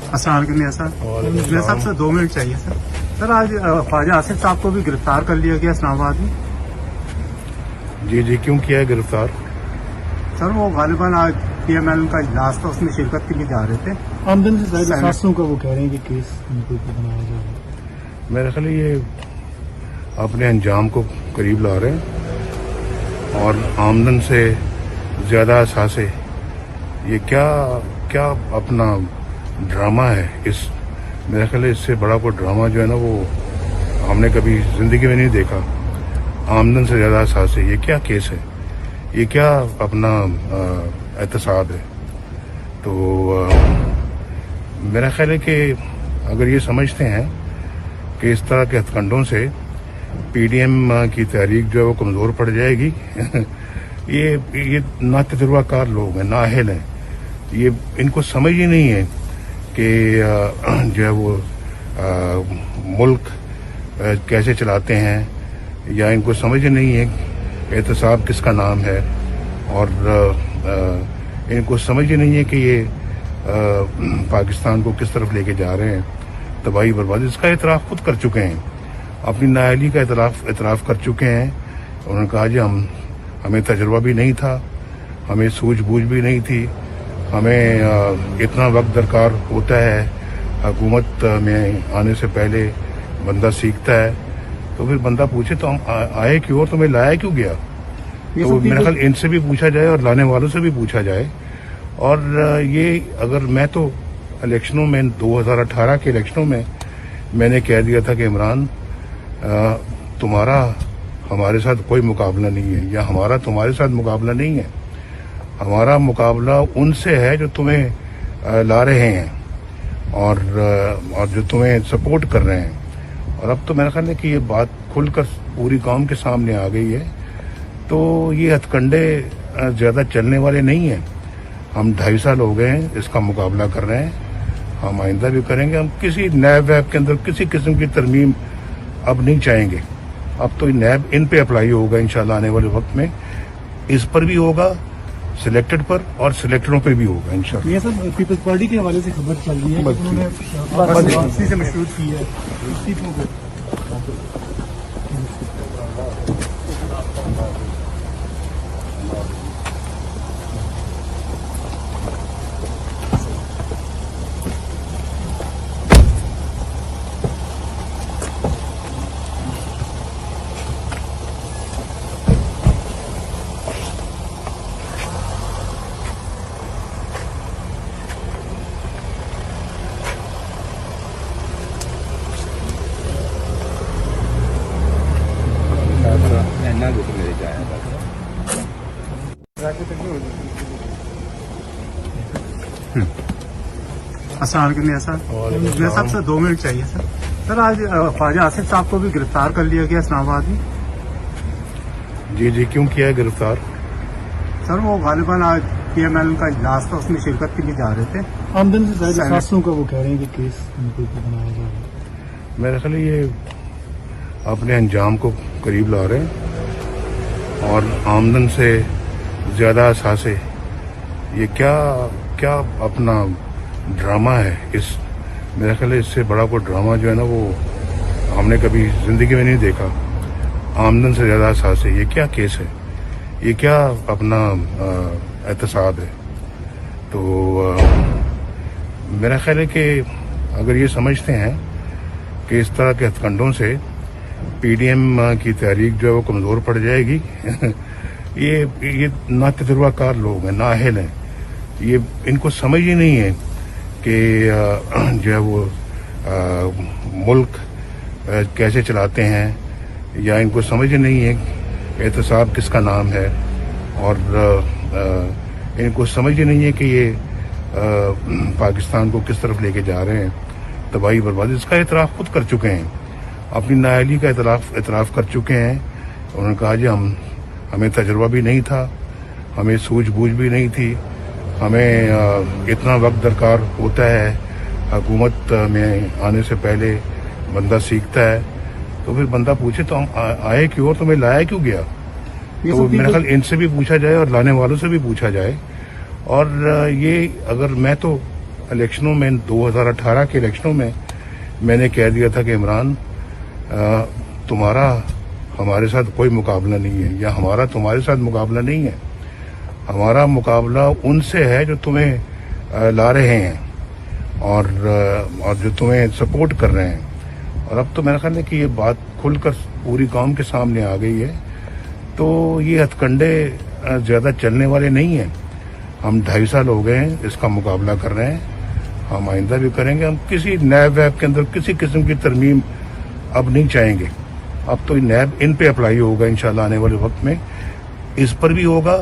अस्सलाम वालेकुम सर, मेरे साहब से 2 मिनट चाहिए सर। सर आज ख्वाजा आसिफ साहब को भी गिरफ्तार कर लिया गया इस्लामाबाद में। जी क्यों किया है गिरफ्तार? सर वो गालिबन आज PML का इजलास था, उसमें शिरकत के लिए जा रहे थे। आमदन से ज्यादा खासों का वो कह रहे हैं कि केस इनको बनाया जा रहा है। मेरे ख्याल ये अपने अंजाम को करीब ला रहे हैं और आमदन से ज्यादा असासे ये क्या अपना ड्रामा है। इस मेरे ख्याल इससे बड़ा कोई ड्रामा जो है ना वो हमने कभी जिंदगी में नहीं देखा। आमदन से ज्यादा असासे ये क्या केस है, ये क्या अपना एहतसाब है। तो मेरा ख्याल है कि अगर ये समझते हैं कि इस तरह के हथकंडों से PDM की तहरीक जो है वो कमज़ोर पड़ जाएगी ये ना तजुर्बाकार लोग हैं, ना अहल हैं। ये इनको समझ ही नहीं है कि जो है वो मुल्क कैसे चलाते हैं, या इनको समझ ही नहीं है एहतसाब किसका नाम है, और इनको समझ ही नहीं है कि ये पाकिस्तान को किस तरफ लेके जा रहे हैं, तबाही बर्बादी। इसका एतराफ़ खुद कर चुके हैं, अपनी नाअहली का एतराफ़ कर चुके हैं। उन्होंने कहा जी हमें तजुर्बा भी नहीं था, हमें सूझबूझ भी नहीं थी, हमें इतना वक्त दरकार होता है। हुकूमत में आने से पहले बंदा सीखता है, तो फिर बंदा पूछे तो हम आए क्यों और तुम्हें लाया क्यों गया। तो मेरा ख्याल इनसे भी पूछा जाए और लाने वालों से भी पूछा जाए। और ये अगर मैं तो इलेक्शनों में 2018 के इलेक्शनों में मैंने कह दिया था कि इमरान तुम्हारा हमारे साथ कोई मुकाबला नहीं है, या हमारा तुम्हारे साथ मुकाबला नहीं है, हमारा मुकाबला उनसे है जो तुम्हें ला रहे हैं और जो तुम्हें सपोर्ट कर रहे हैं। और अब तो मेरा ख्याल है कि ये बात खुलकर पूरी कौम के सामने आ गई है। तो ये हथकंडे ज़्यादा चलने वाले नहीं हैं। हम 2.5 साल हो गए हैं इसका मुकाबला कर रहे हैं, हम आइंदा भी करेंगे। हम किसी नैब वैब के अंदर किसी किस्म की तरमीम अब नहीं चाहेंगे। अब तो नैब इन पे अप्लाई होगा इंशाल्लाह आने वाले वक्त में, इस पर भी होगा, सिलेक्टेड पर और सिलेक्टेडों पे भी होगा इंशाल्लाह। ये सब पीपल्स पार्टी के हवाले से खबर चल रही है कि उन्होंने वापसी से मशरूत की है इस्तीफों को। अस्सलाम वालेकुम सर, मेरे साहब से 2 मिनट चाहिए सर। सर आज ख्वाजा आसिफ साहब को भी गिरफ्तार कर लिया गया इस्लामाबाद में। जी क्यों किया है गिरफ्तार? सर वो गालिबन आज PML का इजलास था, उसमें शिरकत के लिए जा रहे थे। आमदन से ज्यादा खासों का वो कह रहे हैं कि केस इनको बनाया जा रहा है। मेरा ख्याल ये अपने अंजाम को करीब ला रहे हैं और आमदन से ज्यादा असासे ये क्या अपना ड्रामा है। इस मेरा ख्याल इससे बड़ा कोई ड्रामा जो है ना वो हमने कभी जिंदगी में नहीं देखा। आमदन से ज्यादा असासे ये क्या केस है, ये क्या अपना एहतसाब है। तो मेरा ख्याल है कि अगर ये समझते हैं कि इस तरह के हथकंडों से PDM की तहरीक जो है वो कमज़ोर पड़ जाएगी ये ना तजुर्बाकार लोग हैं, ना अहल हैं। ये इनको समझ ही नहीं है कि जो है वो मुल्क कैसे चलाते हैं, या इनको समझ ही नहीं है एहतसाब किसका नाम है, और इनको समझ ही नहीं है कि ये पाकिस्तान को किस तरफ लेके जा रहे हैं, तबाही बर्बादी। इसका एतराफ़ खुद कर चुके हैं, अपनी नाअहली का एतराफ़ कर चुके हैं। उन्होंने कहा जी हमें तजुर्बा भी नहीं था, हमें सूझबूझ भी नहीं थी, हमें इतना वक्त दरकार होता है। हुकूमत में आने से पहले बंदा सीखता है, तो फिर बंदा पूछे तो हम आए क्यों और तुम्हें लाया क्यों गया। ये तो सब मेरा people- ख्याल इनसे भी पूछा जाए और लाने वालों से भी पूछा जाए। और ये अगर मैं तो इलेक्शनों में 2018 के इलेक्शनों में मैंने कह दिया था कि इमरान तुम्हारा हमारे साथ कोई मुकाबला नहीं है, या हमारा तुम्हारे साथ मुकाबला नहीं है, हमारा मुकाबला उनसे है जो तुम्हें ला रहे हैं और जो तुम्हें सपोर्ट कर रहे हैं। और अब तो मेरा ख्याल है कि ये बात खुलकर पूरी कौम के सामने आ गई है। तो ये हथकंडे ज़्यादा चलने वाले नहीं हैं। हम 2.5 साल हो गए हैं इसका मुकाबला कर रहे हैं, हम आइंदा भी करेंगे। हम किसी नैब वैब के अंदर किसी किस्म की तरमीम अब नहीं चाहेंगे। अब तो नैब इन पे अप्लाई होगा इंशाल्लाह आने वाले वक्त में, इस पर भी होगा,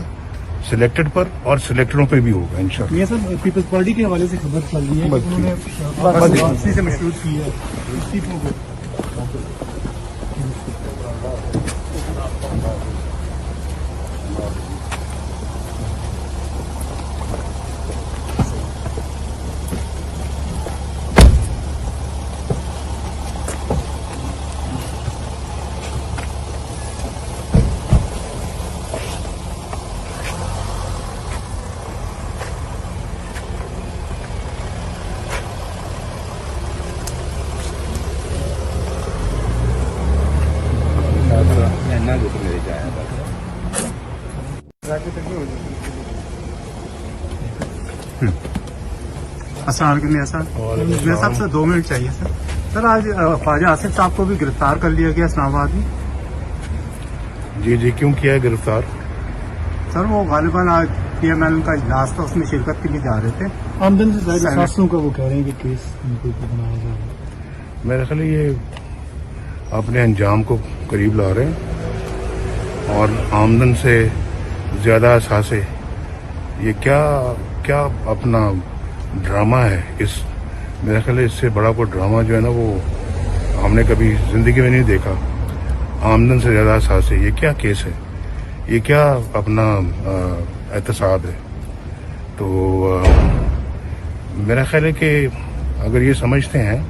सिलेक्टेड पर और सिलेक्टेडों पे भी होगा इंशाल्लाह। ये सब पीपल्स पार्टी के हवाले से खबर चल रही है कि उन्होंने वापसी से मशरूत की है इस्तीफों को। अस्सलाम वालेकुम सर, मेरे साहब से 2 मिनट चाहिए सर। सर आज ख्वाजा आसिफ साहब को भी गिरफ्तार कर लिया गया इस्लामाबाद में। जी जी, क्यों किया है गिरफ्तार? सर वो गालिबन आज PML का इजलास था, उसमें शिरकत के लिए जा रहे थे। आमदन से ज्यादा शासनों का वो कह रहे हैं कि केस उनको बनाया जा रहा है। मेरा ख्याल है ये अपने अंजाम को करीब ला रहे हैं और आमदन से ज़्यादा असासे ये क्या क्या अपना ड्रामा है। इस मेरा ख्याल है इससे बड़ा कोई ड्रामा जो है ना वो हमने कभी ज़िंदगी में नहीं देखा। आमदन से ज़्यादा असासे, ये क्या केस है, ये क्या अपना एहतसाब है। तो मेरा ख्याल है कि अगर ये समझते हैं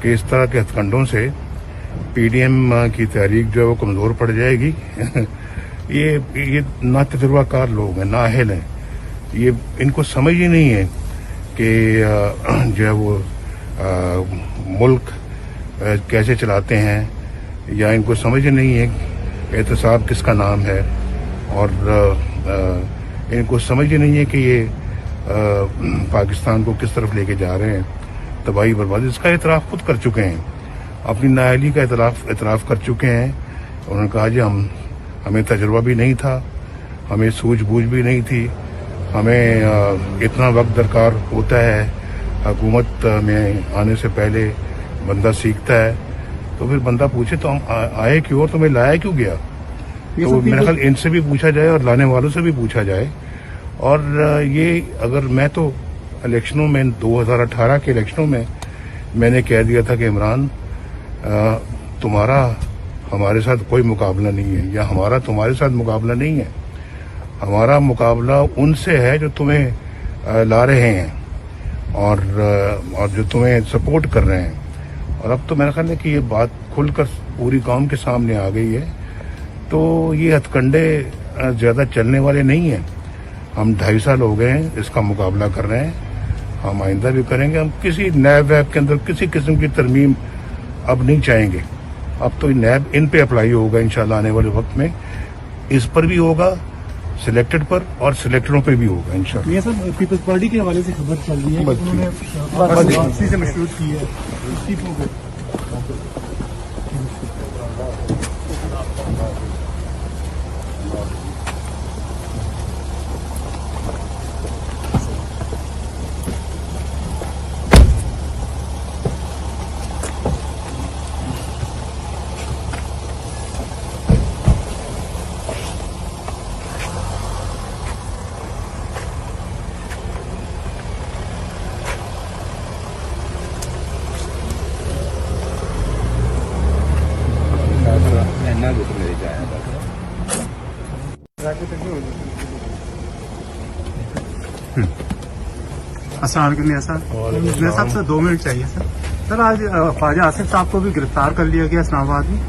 कि इस तरह के हथकंडों से PDM की तहरीक जो है वो कमज़ोर पड़ जाएगी ये ना तजुर्बाकार लोग हैं, ना अहल हैं। ये इनको समझ ही नहीं है कि जो है वो मुल्क कैसे चलाते हैं, या इनको समझ ही नहीं है एहतसाब किसका नाम है, और इनको समझ ही नहीं है कि ये पाकिस्तान को किस तरफ लेके जा रहे हैं, तबाही बर्बादी। इसका एतराफ़ खुद कर चुके हैं, अपनी नाअहली का एतराफ़ कर चुके हैं। उन्होंने कहा जी हमें तजुर्बा भी नहीं था, हमें सूझबूझ भी नहीं थी, हमें इतना वक्त दरकार होता है। हुकूमत में आने से पहले बंदा सीखता है, तो फिर बंदा पूछे तो हम आए क्यों और तुम्हें लाया क्यों गया। तो मेरा ख्याल इनसे भी पूछा जाए और लाने वालों से भी पूछा जाए। और ये अगर मैं तो इलेक्शनों में 2018 के इलेक्शनों में मैंने कह दिया था कि इमरान तुम्हारा हमारे साथ कोई मुकाबला नहीं है, या हमारा तुम्हारे साथ मुकाबला नहीं है, हमारा मुकाबला उनसे है जो तुम्हें ला रहे हैं और जो तुम्हें सपोर्ट कर रहे हैं। और अब तो मेरा ख्याल है कि ये बात खुलकर पूरी कौम के सामने आ गई है। तो ये हथकंडे ज़्यादा चलने वाले नहीं हैं। हम 2.5 साल हो गए हैं इसका मुकाबला कर रहे हैं, हम आइंदा भी करेंगे। हम किसी नैब वैब के अंदर किसी किस्म की तरमीम अब नहीं चाहेंगे। अब तो नैब इन पे अप्लाई होगा इंशाल्लाह आने वाले वक्त में, इस पर भी होगा, सिलेक्टेड पर और सिलेक्टेडों पे भी होगा इंशाल्लाह। ये सब पीपल्स पार्टी के हवाले से खबर चल रही है कि उन्होंने वापसी से मशरूत की है इस्तीफों को। अस्सलाम वालेकुम सर, मेरे साहब से 2 मिनट चाहिए सर। सर आज ख्वाजा आसिफ साहब को भी गिरफ्तार कर लिया गया इस्लामाबाद में।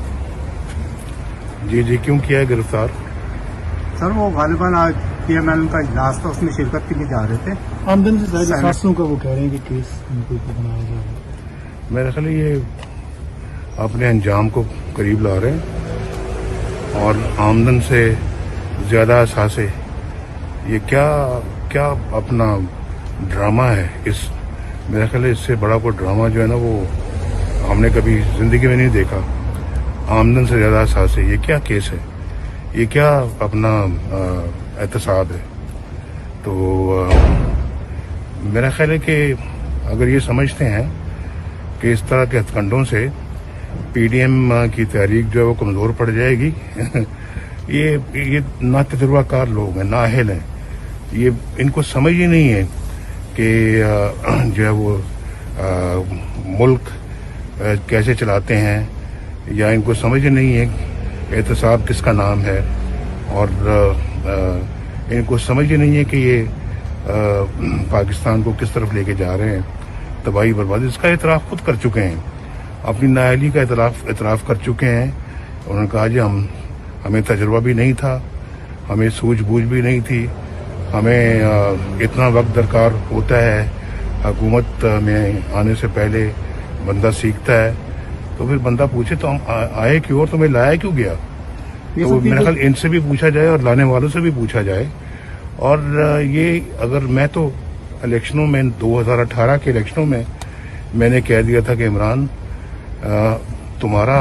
जी जी, क्यों किया है गिरफ्तार? सर वो गालिबन आज PML का इजलास था, उसमें शिरकत के लिए जा रहे थे। आमदन से ज्यादा सेनेट- सासों का वो कह रहे हैं कि केस इनको बनाया जा रहा है। मेरा ख्याल है ये अपने अंजाम को करीब ला रहे हैं और आमदन से ज्यादा असासे ये क्या क्या अपना ड्रामा है। इस मेरा ख्याल है इससे बड़ा कोई ड्रामा जो है ना वो हमने कभी जिंदगी में नहीं देखा। आमदन से ज्यादा असासे ये क्या केस है, ये क्या अपना एहतसाब है। तो मेरा ख्याल है कि अगर ये समझते हैं कि इस तरह के हथकंडों से PDM की तहरीक जो है वो कमजोर पड़ जाएगी ये ना तजुर्बाकार लोग हैं, नाअहल हैं। ये इनको समझ ही नहीं है कि जो है वो मुल्क कैसे चलाते हैं, या इनको समझ ही नहीं है एहतसाब किसका नाम है, और इनको समझ ही नहीं है कि ये पाकिस्तान को किस तरफ लेके जा रहे हैं, तबाही बर्बादी। इसका एतराफ़ खुद कर चुके हैं, अपनी नाअहली का एतराफ़ कर चुके हैं। उन्होंने कहा जी हमें तजुर्बा भी नहीं था, हमें सूझबूझ भी नहीं थी, हमें इतना वक्त दरकार होता है। हुकूमत में आने से पहले बंदा सीखता है, तो फिर बंदा पूछे तो हम आए क्यों और तुम्हें लाया क्यों गया। तो मेरा ख्याल इनसे भी पूछा जाए और लाने वालों से भी पूछा जाए। और ये अगर मैं तो इलेक्शनों में 2018 के इलेक्शनों में मैंने कह दिया था कि इमरान तुम्हारा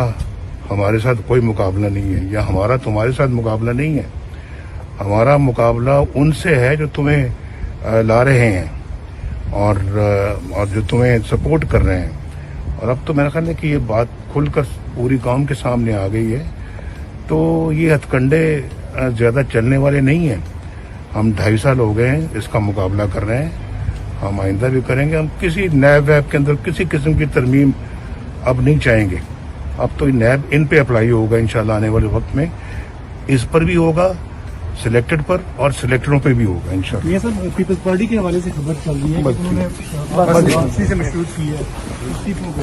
हमारे साथ कोई मुकाबला नहीं है, या हमारा तुम्हारे साथ मुकाबला नहीं है, हमारा मुकाबला उनसे है जो तुम्हें ला रहे हैं और जो तुम्हें सपोर्ट कर रहे हैं। और अब तो मेरा ख्याल है कि ये बात खुलकर पूरी कौम के सामने आ गई है। तो ये हथकंडे ज़्यादा चलने वाले नहीं हैं। हम 2.5 साल हो गए हैं इसका मुकाबला कर रहे हैं, हम आइंदा भी करेंगे। हम किसी नैब वैब के अंदर किसी किस्म की तरमीम अब नहीं चाहेंगे। अब तो नैब इन पे अप्लाई होगा इंशाल्लाह आने वाले वक्त में, इस पर भी होगा, सिलेक्टेड पर और सिलेक्टरों पे भी होगा इंशाल्लाह। ये सर पीपल्स पार्टी के हवाले से खबर चल रही है कि उन्होंने वापसी से मशरूत की है इस्तीफों को।